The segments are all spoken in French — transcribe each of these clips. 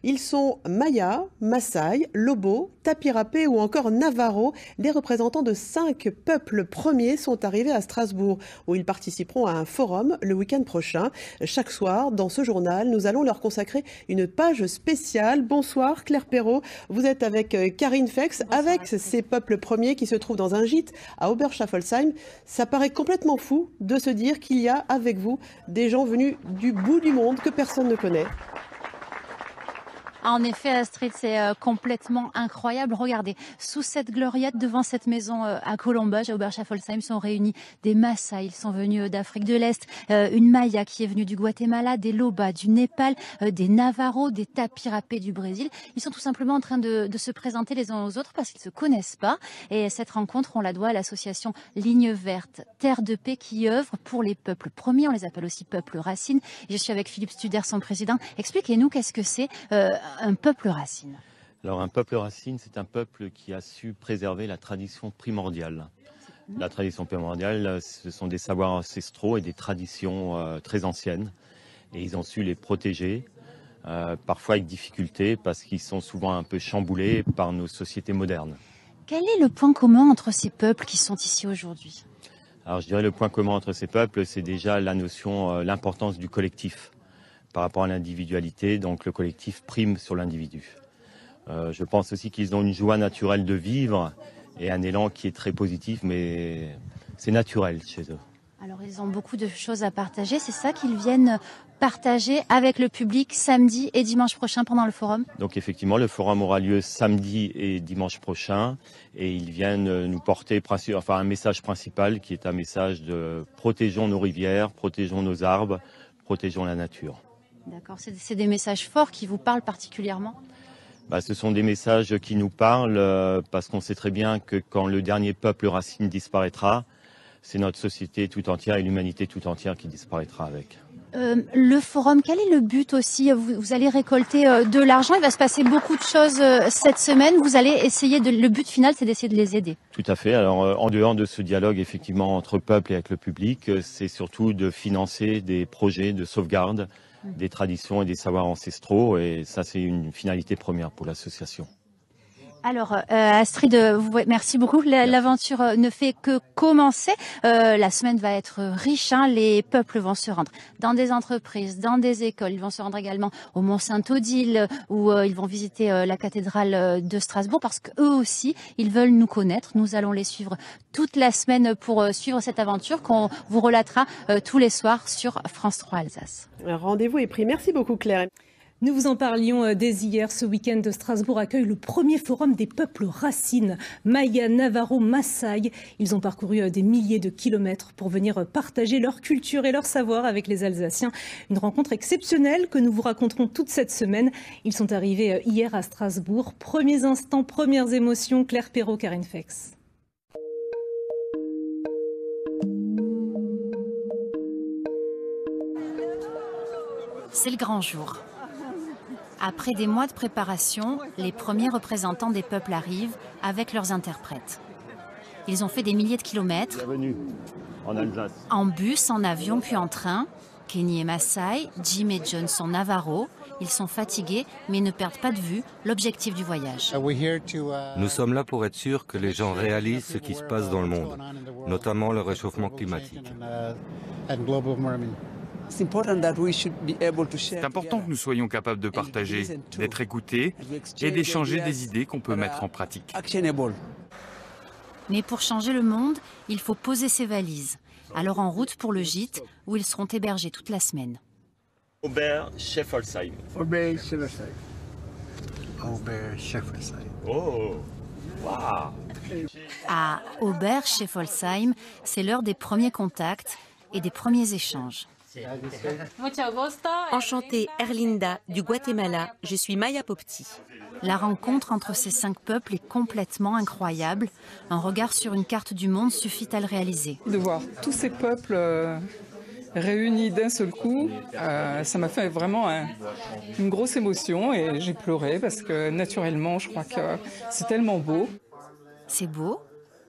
Ils sont Maya, Maasai, Lobo, Tapirapé ou encore Navarro. Les représentants de 5 peuples premiers sont arrivés à Strasbourg, où ils participeront à un forum le week-end prochain. Chaque soir, dans ce journal, nous allons leur consacrer une page spéciale. Bonsoir Claire Perrault, vous êtes avec Karine Fex, avec ces peuples premiers qui se trouvent dans un gîte à Oberschaffolsheim. Ça paraît complètement fou de se dire qu'il y a avec vous des gens venus du bout du monde que personne ne connaît. En effet, Astrid, c'est complètement incroyable. Regardez, sous cette gloriette, devant cette maison à Colombage, à Oberschaffolsheim, sont réunis des Maasai. Ils sont venus d'Afrique de l'Est, une Maya qui est venue du Guatemala, des Loba du Népal, des Navarro, des Tapirapé du Brésil. Ils sont tout simplement en train de se présenter les uns aux autres parce qu'ils ne se connaissent pas. Et cette rencontre, on la doit à l'association Ligne Verte, Terre de Paix, qui œuvre pour les peuples premiers. On les appelle aussi peuples racines. Et je suis avec Philippe Studer, son président. Expliquez-nous qu'est-ce que c'est un peuple racine. Alors un peuple racine, c'est un peuple qui a su préserver la tradition primordiale. La tradition primordiale, ce sont des savoirs ancestraux et des traditions très anciennes. Et ils ont su les protéger, parfois avec difficulté, parce qu'ils sont souvent un peu chamboulés par nos sociétés modernes. Quel est le point commun entre ces peuples qui sont ici aujourd'hui? Alors je dirais le point commun entre ces peuples, c'est déjà la notion, l'importance du collectif par rapport à l'individualité, donc le collectif prime sur l'individu. Je pense aussi qu'ils ont une joie naturelle de vivre et un élan qui est très positif, mais c'est naturel chez eux. Alors ils ont beaucoup de choses à partager, c'est ça qu'ils viennent partager avec le public samedi et dimanche prochain pendant le forum? Donc effectivement, le forum aura lieu samedi et dimanche prochain et ils viennent nous porter un message principal qui est un message de protégeons nos rivières, protégeons nos arbres, protégeons la nature. D'accord, c'est des messages forts qui vous parlent particulièrement? Ce sont des messages qui nous parlent parce qu'on sait très bien que quand le dernier peuple racine disparaîtra, c'est notre société tout entière et l'humanité tout entière qui disparaîtra avec. Le forum, quel est le but aussi? Vous allez récolter de l'argent, il va se passer beaucoup de choses cette semaine. Vous allez essayer le but final, c'est d'essayer de les aider. Tout à fait. Alors en dehors de ce dialogue effectivement entre peuple et avec le public, c'est surtout de financer des projets de sauvegarde des traditions et des savoirs ancestraux, et ça c'est une finalité première pour l'association. Alors Astrid, merci beaucoup. L'aventure ne fait que commencer. La semaine va être riche. Les peuples vont se rendre dans des entreprises, dans des écoles. Ils vont se rendre également au Mont-Saint-Odile où ils vont visiter la cathédrale de Strasbourg parce qu'eux aussi, ils veulent nous connaître. Nous allons les suivre toute la semaine pour suivre cette aventure qu'on vous relatera tous les soirs sur France 3 Alsace. Rendez-vous est pris. Merci beaucoup Claire. Nous vous en parlions dès hier. Ce week-end, Strasbourg accueille le premier forum des peuples racines. Maya, Navarro, Maasai. Ils ont parcouru des milliers de kilomètres pour venir partager leur culture et leur savoir avec les Alsaciens. Une rencontre exceptionnelle que nous vous raconterons toute cette semaine. Ils sont arrivés hier à Strasbourg. Premiers instants, premières émotions. Claire Perrault, Karine Fex. C'est le grand jour. Après des mois de préparation, les premiers représentants des peuples arrivent avec leurs interprètes. Ils ont fait des milliers de kilomètres. Bienvenue en Alsace. En bus, en avion, puis en train. Kenny et Maasai, Jim et John sont Navarro. Ils sont fatigués, mais ne perdent pas de vue l'objectif du voyage. Nous sommes là pour être sûrs que les gens réalisent ce qui se passe dans le monde, notamment le réchauffement climatique. C'est important que nous soyons capables de partager, d'être écoutés et d'échanger des idées qu'on peut mettre en pratique. Mais pour changer le monde, il faut poser ses valises. Alors en route pour le gîte, où ils seront hébergés toute la semaine. Oberschaffolsheim. Oh, waouh! À Oberschaffolsheim, c'est l'heure des premiers contacts et des premiers échanges. Enchantée, Erlinda, du Guatemala, je suis Maya Popti. La rencontre entre ces 5 peuples est complètement incroyable. Un regard sur une carte du monde suffit à le réaliser. De voir tous ces peuples réunis d'un seul coup, ça m'a fait vraiment une grosse émotion et j'ai pleuré parce que naturellement, je crois que c'est tellement beau. C'est beau,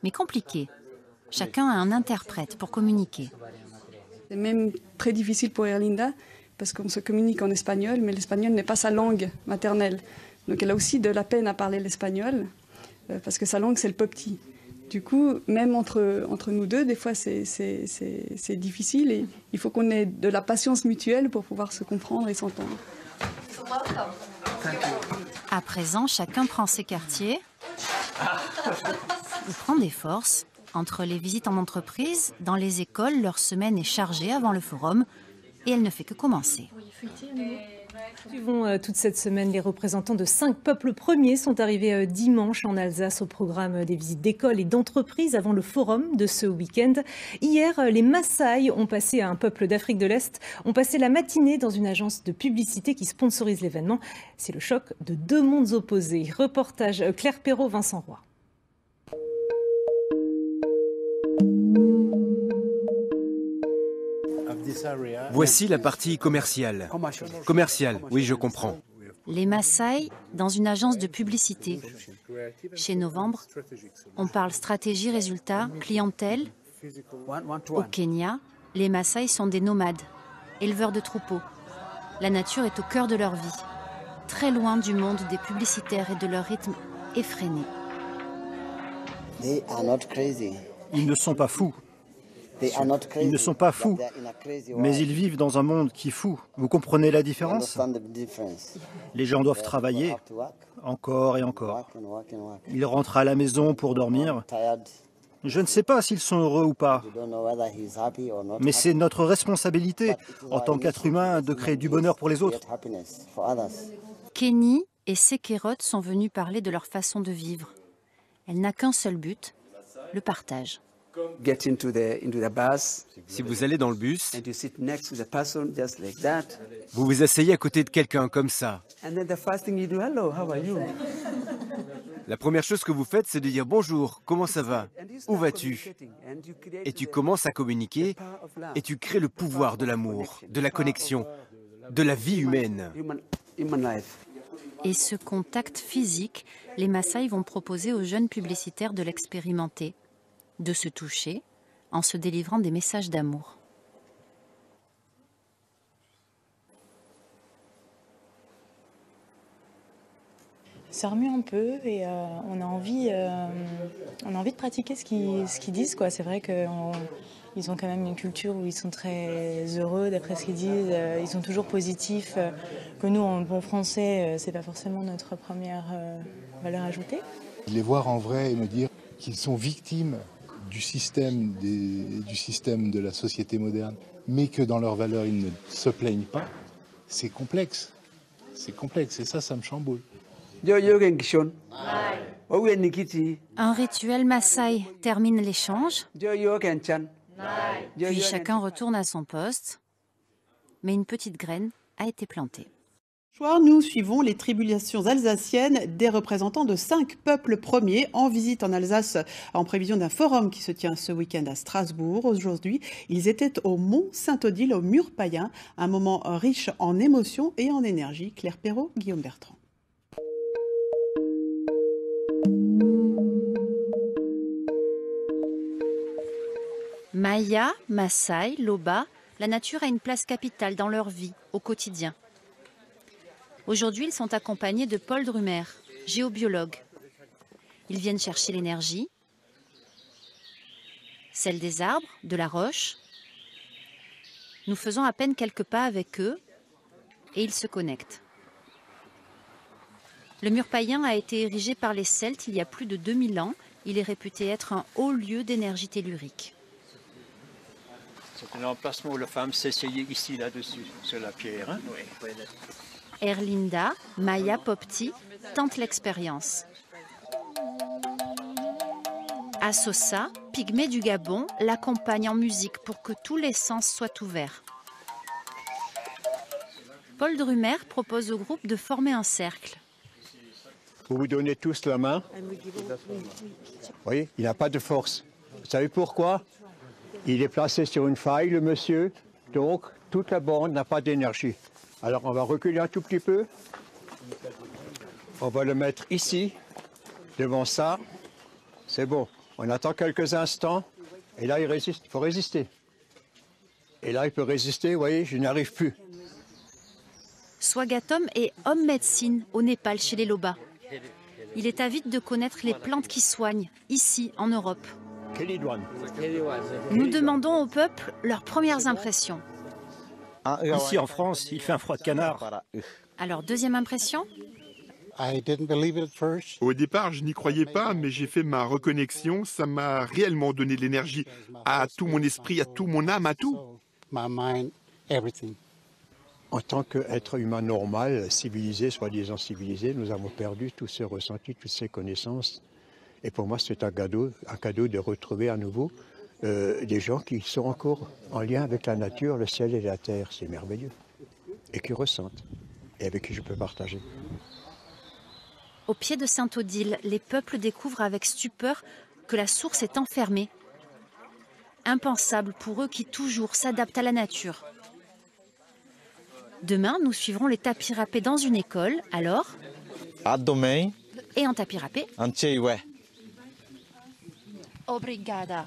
mais compliqué. Chacun a un interprète pour communiquer. C'est même très difficile pour Erlinda parce qu'on se communique en espagnol, mais l'espagnol n'est pas sa langue maternelle. Donc elle a aussi de la peine à parler l'espagnol, parce que sa langue, c'est le popti. Du coup, même entre nous deux, des fois, c'est difficile et il faut qu'on ait de la patience mutuelle pour pouvoir se comprendre et s'entendre. À présent, chacun prend ses quartiers. Il prend des forces. Entre les visites en entreprise, dans les écoles, leur semaine est chargée avant le forum et elle ne fait que commencer. Suivons toute cette semaine, les représentants de 5 peuples premiers sont arrivés dimanche en Alsace au programme des visites d'écoles et d'entreprises avant le forum de ce week-end. Hier, les Maasai un peuple d'Afrique de l'Est, ont passé la matinée dans une agence de publicité qui sponsorise l'événement. C'est le choc de deux mondes opposés. Reportage Claire Perrault, Vincent Roy. Voici la partie commerciale. Commerciale, oui, je comprends. Les Maasai dans une agence de publicité. Chez Novembre, on parle stratégie, résultat, clientèle. Au Kenya, les Maasai sont des nomades, éleveurs de troupeaux. La nature est au cœur de leur vie, très loin du monde des publicitaires et de leur rythme effréné. Ils ne sont pas fous. Ils ne sont pas fous, mais ils vivent dans un monde qui est fou. Vous comprenez la différence? Les gens doivent travailler encore et encore. Ils rentrent à la maison pour dormir. Je ne sais pas s'ils sont heureux ou pas, mais c'est notre responsabilité en tant qu'être humain de créer du bonheur pour les autres. Kenny et Sekerot sont venus parler de leur façon de vivre. Elle n'a qu'un seul but, le partage. Si vous allez dans le bus, vous vous asseyez à côté de quelqu'un comme ça. La première chose que vous faites, c'est de dire bonjour, comment ça va, où vas-tu? Et tu commences à communiquer et tu crées le pouvoir de l'amour, de la connexion, de la vie humaine. Et ce contact physique, les Maasai vont proposer aux jeunes publicitaires de l'expérimenter, de se toucher en se délivrant des messages d'amour. Ça remue un peu et on a envie de pratiquer ce qu'ils disent, quoi. C'est vrai qu'ils ont quand même une culture où ils sont très heureux d'après ce qu'ils disent. Ils sont toujours positifs, que nous, en bon français, c'est pas forcément notre première valeur ajoutée. Les voir en vrai et me dire qu'ils sont victimes du système de la société moderne, mais que dans leurs valeurs, ils ne se plaignent pas, c'est complexe. C'est complexe et ça me chamboule. Un rituel Maasai termine l'échange, puis chacun retourne à son poste, mais une petite graine a été plantée. Nous suivons les tribulations alsaciennes des représentants de 5 peuples premiers en visite en Alsace en prévision d'un forum qui se tient ce week-end à Strasbourg. Aujourd'hui, ils étaient au Mont Saint-Odile, au Mur Païen, un moment riche en émotions et en énergie. Claire Perrault, Guillaume Bertrand. Maya, Maasai, Loba, la nature a une place capitale dans leur vie, au quotidien. Aujourd'hui, ils sont accompagnés de Paul Drumer, géobiologue. Ils viennent chercher l'énergie, celle des arbres, de la roche. Nous faisons à peine quelques pas avec eux et ils se connectent. Le mur païen a été érigé par les Celtes il y a plus de 2000 ans. Il est réputé être un haut lieu d'énergie tellurique. C'est un emplacement où la femme s'essayait ici, là-dessus, sur la pierre. Hein? Oui. Erlinda, Maya Popti tentent l'expérience. Assosa, pygmée du Gabon, l'accompagne en musique pour que tous les sens soient ouverts. Paul Drumer propose au groupe de former un cercle. Vous vous donnez tous la main. Oui, il n'a pas de force. Vous savez pourquoi? Il est placé sur une faille, le monsieur, donc toute la bande n'a pas d'énergie. Alors on va reculer un tout petit peu. On va le mettre ici, devant ça. C'est bon. On attend quelques instants. Et là, il résiste. Il faut résister. Et là, il peut résister. Vous voyez, je n'y arrive plus. Swagatom est homme médecine au Népal chez les Loba. Il est avide de connaître les plantes qui soignent, ici en Europe. Nous demandons au peuple leurs premières impressions. Ici en France, il fait un froid de canard. Alors, deuxième impression? Au départ, je n'y croyais pas, mais j'ai fait ma reconnexion. Ça m'a réellement donné de l'énergie à tout mon esprit, à tout mon âme, à tout. En tant qu'être humain normal, civilisé, soi-disant civilisé, nous avons perdu tous ces ressentis, toutes ces connaissances. Et pour moi, c'est un cadeau de retrouver à nouveau des gens qui sont encore en lien avec la nature, le ciel et la terre. C'est merveilleux. Et qui ressentent. Et avec qui je peux partager. Au pied de Sainte-Odile, les peuples découvrent avec stupeur que la source est enfermée. Impensable pour eux qui toujours s'adaptent à la nature. Demain, nous suivrons les tapis râpés dans une école, alors... Et en tapis râpé. Obrigada.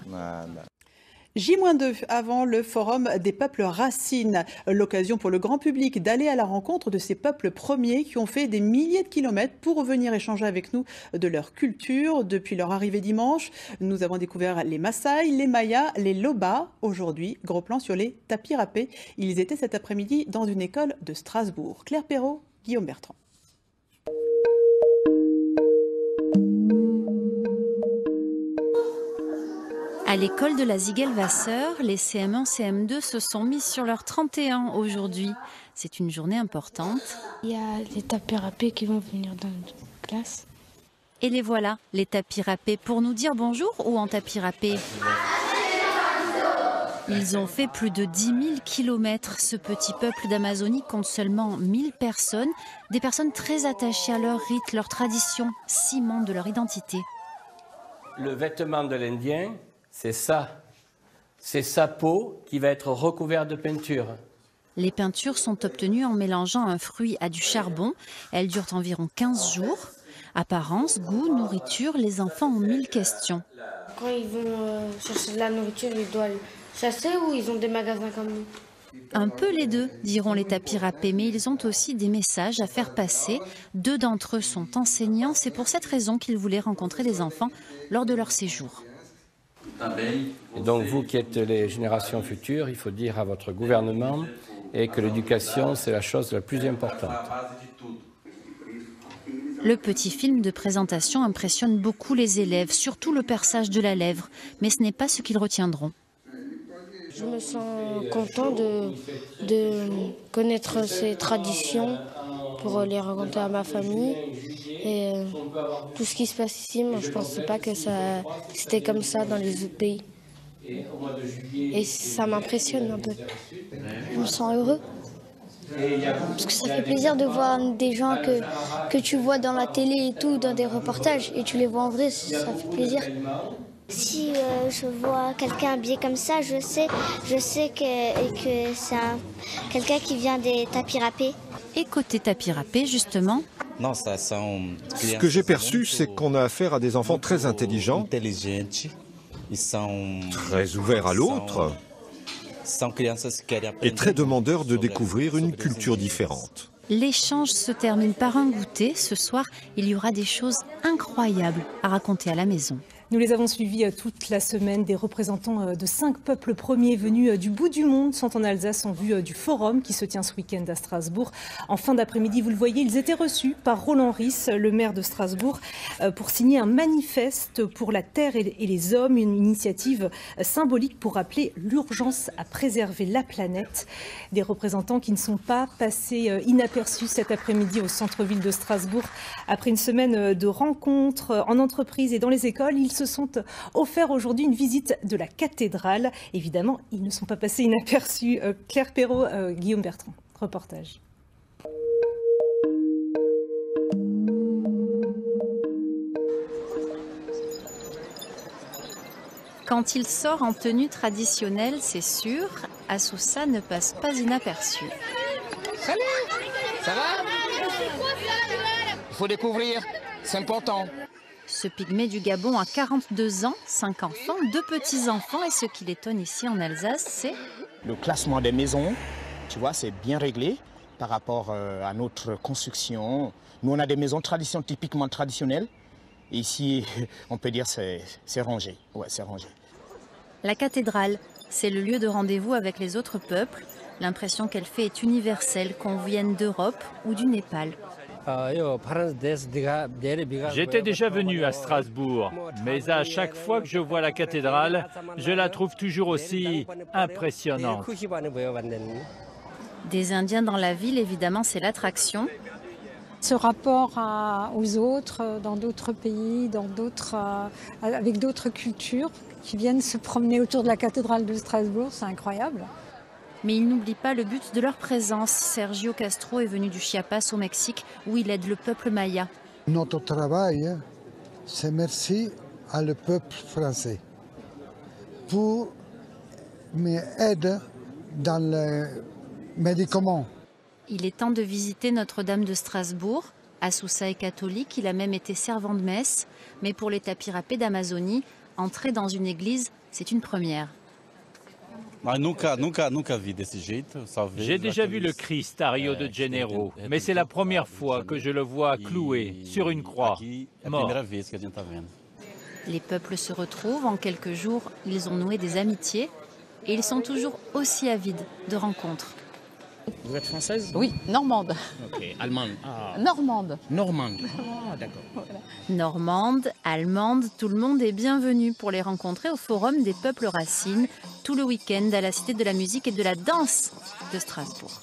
J-2 avant le Forum des peuples racines. L'occasion pour le grand public d'aller à la rencontre de ces peuples premiers qui ont fait des milliers de kilomètres pour venir échanger avec nous de leur culture. Depuis leur arrivée dimanche, nous avons découvert les Maasai, les Mayas, les Loba. Aujourd'hui, gros plan sur les tapis râpés. Ils étaient cet après-midi dans une école de Strasbourg. Claire Perrault, Guillaume Bertrand. À l'école de la Ziegelwasser, les CM1, CM2 se sont mis sur leur 31 aujourd'hui. C'est une journée importante. Il y a les tapis râpés qui vont venir dans notre classe. Et les voilà, les tapis râpés, pour nous dire bonjour ou en tapis râpé? Ils ont fait plus de 10 000 kilomètres. Ce petit peuple d'Amazonie compte seulement 1000 personnes. Des personnes très attachées à leur rite, leur tradition, ciment de leur identité. Le vêtement de l'Indien, c'est ça. C'est sa peau qui va être recouverte de peinture. Les peintures sont obtenues en mélangeant un fruit à du charbon. Elles durent environ 15 jours. Apparence, goût, nourriture, les enfants ont 1000 questions. Quand ils vont chercher de la nourriture, ils doivent chasser ou ils ont des magasins comme nous? Un peu les deux, diront les tapis râpés, mais ils ont aussi des messages à faire passer. 2 d'entre eux sont enseignants. C'est pour cette raison qu'ils voulaient rencontrer des enfants lors de leur séjour. Et donc vous qui êtes les générations futures, il faut dire à votre gouvernement que l'éducation, c'est la chose la plus importante. Le petit film de présentation impressionne beaucoup les élèves, surtout le perçage de la lèvre, mais ce n'est pas ce qu'ils retiendront. Je me sens content de connaître ces traditions pour les raconter à ma famille. Et tout ce qui se passe ici, moi je ne pensais pas que c'était comme ça dans les autres pays. Et ça m'impressionne un peu. Je me sens heureux. Parce que ça fait plaisir de voir des gens que tu vois dans la télé et tout, dans des reportages, et tu les vois en vrai, ça fait plaisir. Si je vois quelqu'un habillé comme ça, je sais que c'est quelqu'un qui vient des tapis râpés. Et côté tapis râpés, justement, ce que j'ai perçu, c'est qu'on a affaire à des enfants très intelligents, très ouverts à l'autre et très demandeurs de découvrir une culture différente. l'échange se termine par un goûter. Ce soir, il y aura des choses incroyables à raconter à la maison. Nous les avons suivis toute la semaine. Des représentants de 5 peuples premiers venus du bout du monde sont en Alsace en vue du forum qui se tient ce week-end à Strasbourg. En fin d'après-midi, vous le voyez, ils étaient reçus par Roland Ries, le maire de Strasbourg, pour signer un manifeste pour la terre et les hommes, une initiative symbolique pour rappeler l'urgence à préserver la planète. Des représentants qui ne sont pas passés inaperçus cet après-midi au centre-ville de Strasbourg. Après une semaine de rencontres en entreprise et dans les écoles, ils se sont offerts aujourd'hui une visite de la cathédrale. Évidemment, ils ne sont pas passés inaperçus. Claire Perrault, Guillaume Bertrand, reportage. Quand il sort en tenue traditionnelle, c'est sûr, Assoussa ne passe pas inaperçu. Salut, ça va? Il faut découvrir, c'est important. Ce pygmée du Gabon a 42 ans, 5 enfants, 2 petits-enfants. Et ce qui l'étonne ici en Alsace, c'est... Le classement des maisons, tu vois, c'est bien réglé. par rapport à notre construction. Nous, on a des maisons typiquement traditionnelles. Et ici, on peut dire c'est rangé. Ouais, c'est rangé. La cathédrale, c'est le lieu de rendez-vous avec les autres peuples. L'impression qu'elle fait est universelle, qu'on vienne d'Europe ou du Népal. J'étais déjà venu à Strasbourg, mais à chaque fois que je vois la cathédrale, je la trouve toujours aussi impressionnante. Des Indiens dans la ville, évidemment, c'est l'attraction. Ce rapport aux autres, dans d'autres pays, avec d'autres cultures, qui viennent se promener autour de la cathédrale de Strasbourg, c'est incroyable. Mais ils n'oublient pas le but de leur présence. Sergio Castro est venu du Chiapas au Mexique, où il aide le peuple maya. Notre travail, c'est merci à le peuple français pour m'aider dans les médicaments. Il est temps de visiter Notre-Dame de Strasbourg. Assoussa est catholique, il a même été servant de messe. Mais pour les tapirapés d'Amazonie, entrer dans une église, c'est une première. J'ai déjà vu le Christ à Rio de Janeiro, mais c'est la première fois que je le vois cloué sur une croix, mort. Les peuples se retrouvent, en quelques jours, ils ont noué des amitiés et ils sont toujours aussi avides de rencontres. Vous êtes française? Oui, normande. Ok, allemande. Ah. Normande. Normande. Ah, d'accord. Voilà. Normande, allemande, tout le monde est bienvenu pour les rencontrer au Forum des peuples racines, tout le week-end à la Cité de la musique et de la danse de Strasbourg.